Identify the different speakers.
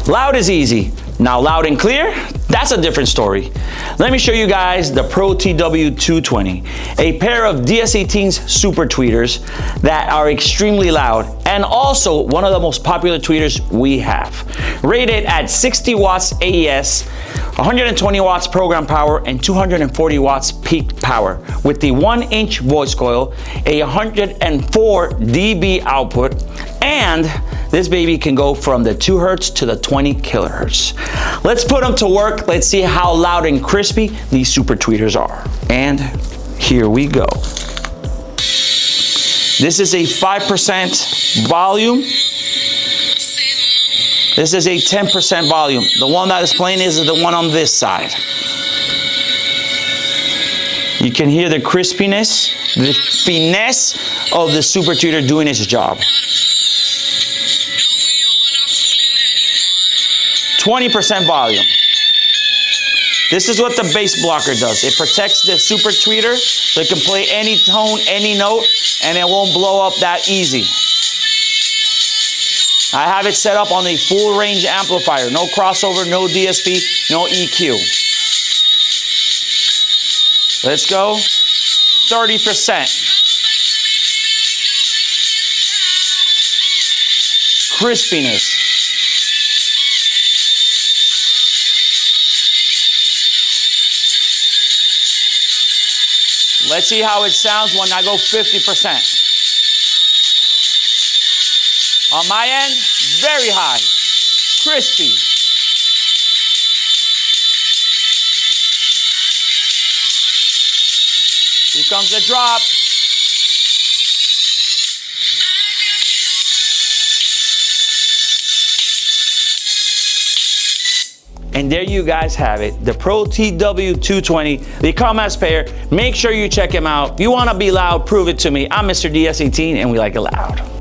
Speaker 1: Loud is easy. Now loud and clear, that's a different story. Let me show you guys the PRO-TW220, a pair of DS18's super tweeters that are extremely loud and also one of the most popular tweeters we have. Rated at 60 watts AES, 120 watts program power, and 240 watts peak power with the 1-inch voice coil, a 104 dB output, and this baby can go from the 2 hertz to the 20 kilohertz. Let's put them to work. Let's see how loud and crispy these super tweeters are. And here we go. This is a 5% volume. This is a 10% volume. The one that is playing is the one on this side. You can hear the crispiness, the finesse of the super tweeter doing its job. 20% volume. This is what the bass blocker does. It protects the super tweeter so it can play any tone, any note, and it won't blow up that easy. I have it set up on a full range amplifier. No crossover, no DSP, no EQ. Let's go. 30%. Crispiness. Let's see how it sounds when I go 50%. On my end, very high, crispy. Here comes the drop. And there you guys have it, the PRO-TW220. They come as pair. Make sure you check them out. If you want to be loud, prove it to me. I'm Mr. DS18 and we like it loud.